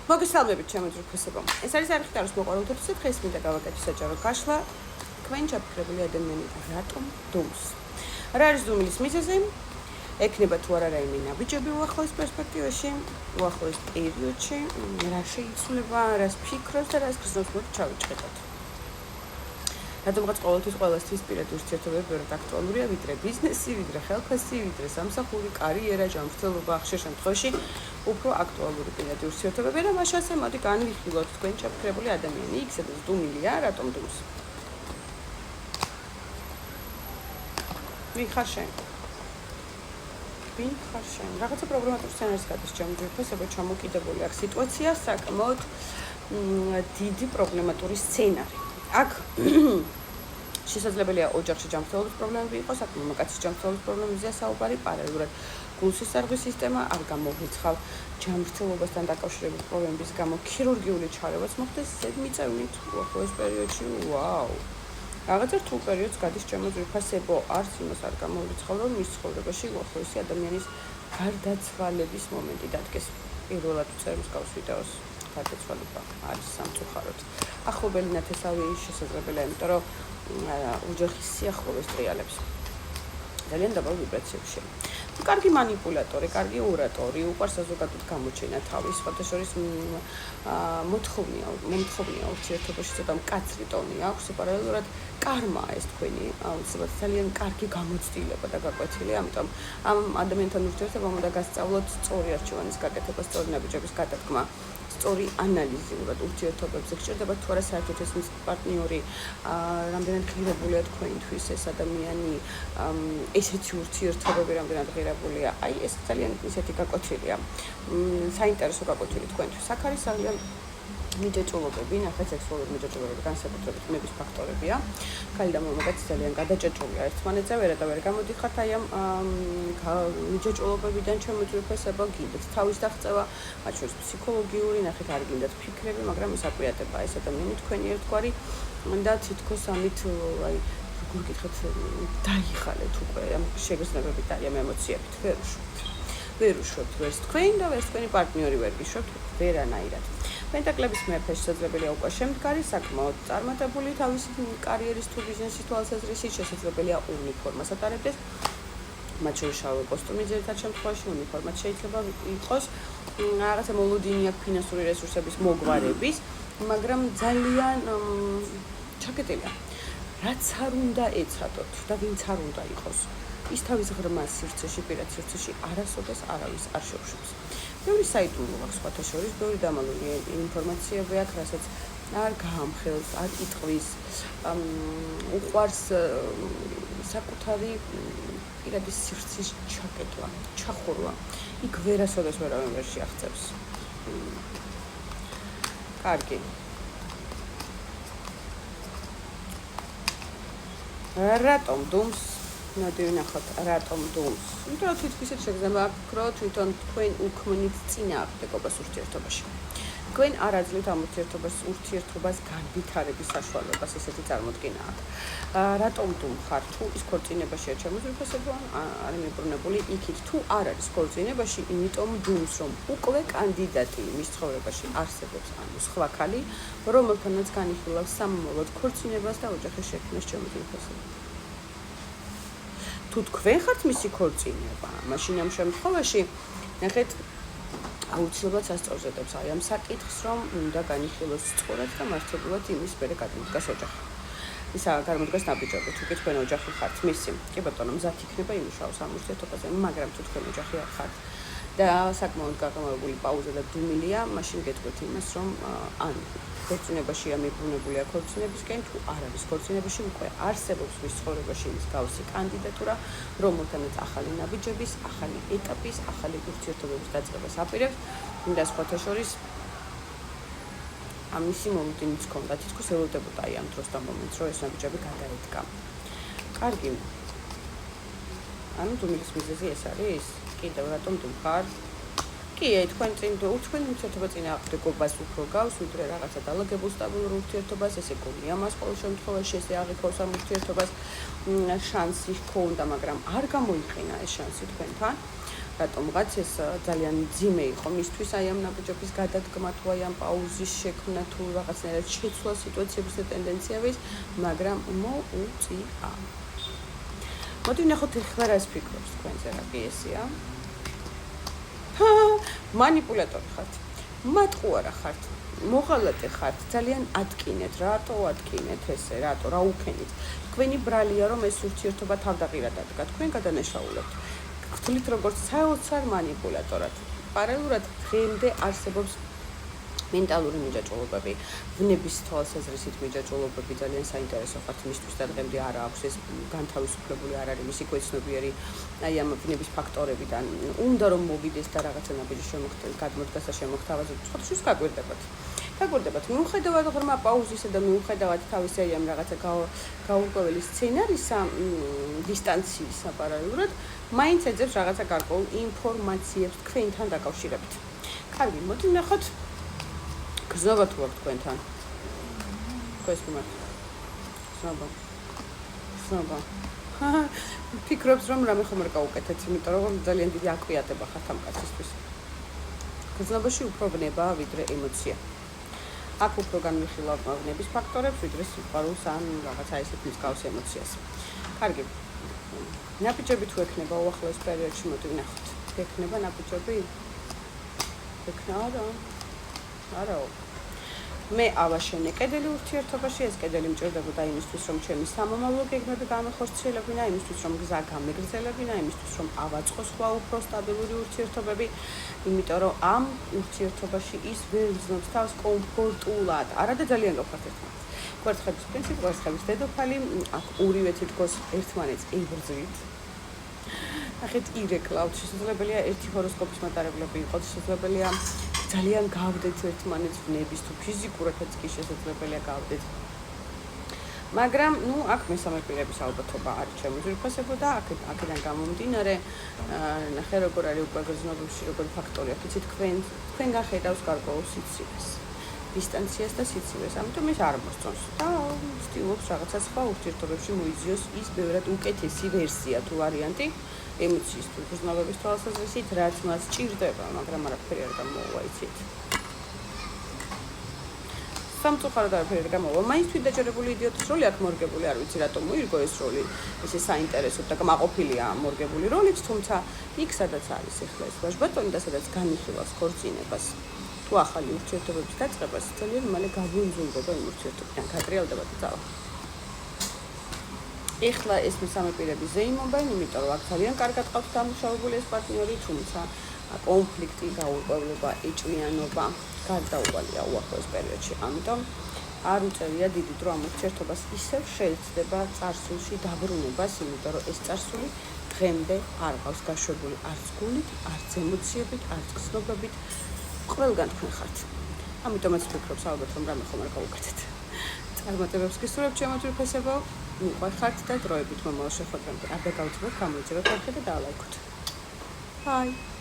მოგესალმებით ჩემო ძროხებო. ეს არის არხიტარის მოყარულთათვის დღეს მინდა გავაკეთო საჯარო გაშლა. თქვენ ჩაფიქრებული ადამიანი რატომ დუმს? რა არის დუმილის მიზეზი? ექნება თუ არა რაიმე ნაბიჯები უახლოეს პერსპექტივაში, უახლოეს პერიოდში, რა შეიცვლება, რას ფიქრობს და რას გრძნობს ჩავიჭედოთ. რადგანაც ყოველთვის პირადი ურთიერთობები ბევრად აქტუალურია, ვიდრე ბიზნესი, ვიდრე ხელფასი, ვიდრე სამსახური, კარიერა, ჯანმრთელობა, ხშირ შემთხვევაში უფრო აქტუალური პირადი ურთიერთობები და მაშასე მოდი განვიხილოთ თქვენ ჩაფიქრებული ადამიანი, იქ სადაც დუმილია, რატომ დუმს? ვიხარ შენ? ვინ ხარ შენ? რაღაცა პრობლემატურ სცენარს გადის ჩემი ძირფესება ჩამოკიდებული აქ სიტუაცია, საკმაოდ დიდი პრობლემატური სცენარი. აქ შესაძლებელია ოჯახში ჯანმრთელობის პრობლემები იყოს, აქ მამაკაცის ჯანმრთელობის პრობლემებზეა საუბარი, პარალელურად გულსისარღვის სისტემა არ გამოგვიცხავ ჯანმრთელობასთან დაკავშირებული პრობლემების გამო ქირურგიული ჩარევაც მოხდეს ზედმიწევნით უახლოეს პერიოდში. ვაუ! რაღაცა რთულ პერიოდს გადის ჩემო ძვირფასებო, არც იმას არ გამოგვიცხავ, რომ მის ცხოვრებაში უახლოესი ადამიანის გარდაცვალების მომენტი დადგეს. პირველად წერს გავს ვიდეოს გარდაცვალება არის სამწუხაროდ. ახლობელი ნათესავი შესაძლებელია, იმიტომ რომ ოჯახის სიახლოვეს ტრიალებს. ძალიან დაბალ ვიბრაციებში. კარგი манипуляტორი, კარგი ორატორი, უყვარს საზოგადოდ გამოჩენა თავის, სხვათა შორის მომთხოვნია ურთიერთობაში, ცოტა მკაცრი ტონი აქვს, პარალელურად კარმა ეს თქვენი, აუცილებლად ძალიან კარგი გამოცდილება და გაკვეთილი, ამიტომ ამ ადამიანთან ურთიერთობა უნდა გასწავლოთ სწორი არჩევანის გაკეთება, სწორი ნაბიჯების გადადგმა. სწორი ანალიზიურად ურთიერთობებზე გჭირდება თუ არა საერთოდ ეს მის პარტნიორი რამდენად ღირებულია თქვენთვის ეს ადამიანი ესეთი ურთიერთობები რამდენად ღირებულია აი ეს ძალიან ისეთი გაკვეთილია საინტერესო გაკვეთილი თქვენთვის აქ არის ძალიან მიჯაჭულობები ნახეთ სექსუალური მიჯაჭულობები განსაკუთრებით მების ფაქტორებია ქალი და მამაკაცი ძალიან გადაჭაჭულია ერთმანეთზე ვერა გამოდიხართ აი ამ მიჯაჭულობებიდან ჩემო ძვირფესებო გინდათ თავის დაღწევა მათ შორის ფსიქოლოგიური ნახეთ არ გინდათ ფიქრები მაგრამ ის აპრიატება ეს ადამიანი თქვენი ერთგვარი და თითქოს ამით აი როგორ გითხეთ დაიხალეთ უკვე ამ შეგრძნებებით და ამ ემოციებით ვერ უშვებთ ვერც თქვენ და ვერც თქვენი პარტნიორი ვერ გიშვებთ ვერანაირად პენტაკლების მეფე შესაძლებელია უკვე შემდგარი საკმაოდ წარმატებული თავისი კარიერის თუ ბიზნესის თვალსაზრისით შესაძლებელია უნიფორმას ატარებდეს მათ შორის შავი კოსტუმი ძირითად შემთხვევაში უნიფორმაც შეიძლება იყოს რაღაცა მოლოდინი აქვს ფინანსური რესურსების მოგვარების მაგრამ ძალიან ჩაკეტილია რაც არ უნდა ეცადოთ და ვინც არ უნდა იყოს ის თავის ღრმა სივრცეში პირად სივრცეში არასოდეს არავის არ შეუშვებს ბევრი საიტული აქვს სხვათა შორის, ბევრი დამალული ინფორმაციები აქვს, რასაც არ გაამხელს, არ იტყვის, უყვარს საკუთარი პირადი სივრცის ჩაკეტვა, ჩახურვა. იქ ვერასოდეს ვერავინ ვერ შეაღწევს. კარგი. რატომ დუმს? მოდი ვნახოთ რატომ დუმს. იმიტომ რომ თვითონ ისეთ შეგრძნება აქვს, რომ თვითონ თქვენ უქმნით წინააღმდეგობას ურთიერთობაში. თქვენ არ აძლევთ ამ ურთიერთობას განვითარების საშუალებას, ესეთი წარმოდგენა აქვს. რატომ დუმ ხარ? თუ ის ქორწინებაშია ჩემო ძვირფასებო, არის მიბრუნებული იქით. თუ არ არის ქორწინებაში, იმიტომ დუმს, რომ უკვე კანდიდატი მის ცხოვრებაში არსებობს, ანუ სხვა ქალი, რომელთანაც განიხილავს სამომავლოდ ქორწინებას და ოჯახის შექმნას ჩემო ძვირფასებო. თუ თქვენ ხართ მისი ქორწინება, მაშინ ამ შემთხვევაში ნახეთ აუცილებლად სასწაუზედებს აი ამ საკითხს, რომ უნდა განიხილოს სწორად და მართებულად იმის მერე გადმოდგას ოჯახი. ისა გამოდგას ნაბიჯები, თუ კი თქვენ ოჯახი ხართ მისი. კი ბატონო, მზად იქნება იმუშაოს ამ ურთიერთობაზე, მაგრამ თუ თქვენ ოჯახი არ ხართ და საკმაოდ გაღრმავებული პაუზა და დუმილია, მაშინ გეტყვით იმას, რომ ან ქორწინებაში ამიბრუნებულია ქორწინებისკენ, თუ არ არის ქორწინებაში, უკვე არსებობს მის ცხოვრებაში ის გავსი კანდიდატურა, რომელთანაც ახალი ნაბიჯების, ახალი ეტაპის, ახალი ურთიერთობების დაწყებას აპირებს და სხვათა შორის ამისი მომდინიც ჰქონდა, თითქოს ელოდებოდა აი ამ დროს და მომენტს, რომ ეს ნაბიჯები გადაედგა. კარგი. ანუ დუმილის მიზეზი ეს არის? კიდევ რატომ დუმხარ? კი, თქვენ ურთიერთობა წინააღმდეგობას უფრო გავს, ვიდრე რაღაცა დაალაგებულ სტაბილურ ურთიერთობას, ესე გონია მას ყოველ შემთხვევაში, ესე აღიქოს ამ ურთიერთობას შანსი ჰქონდა, მაგრამ არ გამოიყენა ეს შანსი თქვენთან. რატომღაც ეს ძალიან ძიმე იყო მისთვის აი ამ ნაბიჯობის გადადგმა თუ აი ამ პაუზის შექმნა თუ რაღაცნაირად შეცვლა სიტუაციების და ტენდენციების, მაგრამ მოუწია. მოდი ვნახოთ ახლა რას ფიქრობს თქვენზე რა პიესია. მანიპულატორი ხართ. მატყუარა ხართ. მოღალატე ხართ, ძალიან ადკინეთ, რატო ადკინეთ ესე, რატო, რა უქენით. თქვენი ბრალია რომ ეს ურთიერთობა თავდაყირად ადგა, თქვენ გადანაშაულებთ. გთვლით როგორც საოცარ მანიპულატორად. პარალელურად დღემდე არსებობს მენტალური მიჯაჭვობები, ვნების თვალსაზრისით მიჯაჭვობები ძალიან საინტერესო ხართ მისთვის და დღემდე არ აქვს ეს განთავისუფლებული არ არის მისი ქვეცნობიერი აი ამ ვნების ფაქტორებიდან. უნდა რომ მოვიდეს და რაღაცა ნაბიჯი გადმოდგას და შემოგთავაზოთ. სხვადასხვა გაგვირდებათ. გაგვირდებათ მიუხედავად ღრმა პაუზისა და მიუხედავად თავისი აი ამ რაღაცა გაურკვეველი სცენარისა დისტანციისა პარალელურად მაინც ეძებს რაღაცა გარკვეულ ინფორმაციებს თქვენთან დაკავშირებით. კარგი, მოდი ვნახოთ გზნობა თუ აქვს თქვენთან. თქვენს მიმართ. გზნობა. ფიქრობს რომ რამე ხომ არ გაუკეთეთ, იმიტომ რომ ძალიან დიდი აკვიატება ხართ ამ კაცისთვის. გზნობაში უფრო ვნებაა ვიდრე ემოცია. აქ უფრო განვიხილავ ვნების ფაქტორებს, ვიდრე სიყვარულს ან რაღაცა ისეთ მსგავს ემოციას. კარგი. ნაბიჯები თუ ექნება უახლოეს პერიოდში, მოდი ვნახოთ. ექნება ნაბიჯები? ექნება? არაო. მე ავაშენე კედელი ურთიერთობაში, ეს კედელი მჭირდებოდა იმისთვის, რომ ჩემი სამომავლო გეგმები გამეხორციელებინა, იმისთვის, რომ გზა გამეგრძელებინა, იმისთვის, რომ ავაწყო სხვა უფრო სტაბილური ურთიერთობები, იმიტომ რომ ამ ურთიერთობაში ის ვერ გრძნობს თავს კომფორტულად, არა და ძალიან გახართ ერთმანეთს. კვერცხების პრინციპი, კვერცხების დედოფალი, აქ ორივე თითქოს ერთმანეთს ებრძვით. ნახეთ ირეკლავთ, შესაძლებელია ერთი ჰოროსკოპის მატარებლები იყოს, შესაძლებელია ძალიან გავდეთ ერთმანეთს ვნების თუ ფიზიკურადაც კი შესაძლებელია გავდეთ. მაგრამ, აქ მესამე პირების ალბათობა არის შემოძვირფასებო და აქედან გამომდინარე, ნახე როგორ არის უკვე გრძნობებში როგორი ფაქტორი აქვს, იცით თქვენ გახედავს გარკვეულ სიცივეს, დისტანციას და სიცივეს, ამიტომ ეს არ მოსწონს და ცდილობს რაღაცა სხვა ურთიერთობებში მოიძიოს ის ბევრად უკეთესი ვერსია თუ ვარიანტი ემოციის თუ გრძნობების თვალსაზრისით, რაც მას ჭირდება, მაგრამ არაფერი არ გამოუვა, იცით. სამწუხაროდ არაფერი არ გამოუვა. მაინც თვითდაჯერებული იდიოტის როლი აქ მორგებული, არ ვიცი რატომ მოირგო ეს როლი, ესე საინტერესოდ და კმაყოფილია მორგებული როლით, თუმცა იქ სადაც არის ახლა ეს ვაჟბატონი და სადაც განიხილავს ქორწინებას თუ ახალი ურთიერთობების დაწყებას, ძალიან მალე გაგვიზრდება იმ ურთიერთობიდან, გატრიალდება და წავა. ეხლა ეს მესამე პირები ზეიმობენ, იმიტომ რომ აქ ძალიან კარგად ყავთ დამუშავებული ეს პარტნიორი, თუმცა კონფლიქტი, გაურკვევლობა, ეჭვიანობა გარდაუვალია უახლოეს პერიოდში. ამიტომ არ უწევია დიდი დრო ამ ურთიერთობას ისევ შეეცდება წარსულში დაბრუნებას, იმიტომ რომ ეს წარსული დღემდე არ ყავს გაშვებული არც გულით, არც ემოციებით, არც გრძნობებით. ყველგან თქვენ ხართ. ამიტომაც ვფიქრობ ალბათ რომ რამე ხომ არ გავუკეთეთ. წარმატებებს გისურვებთ შემოძვირფასებო. მიყვარხართ და დროებით მომავალ შეხვედრამდე. არ დაგავიწყდეთ, გამოიწეროთ არხი და დალაიქოთ. Bye.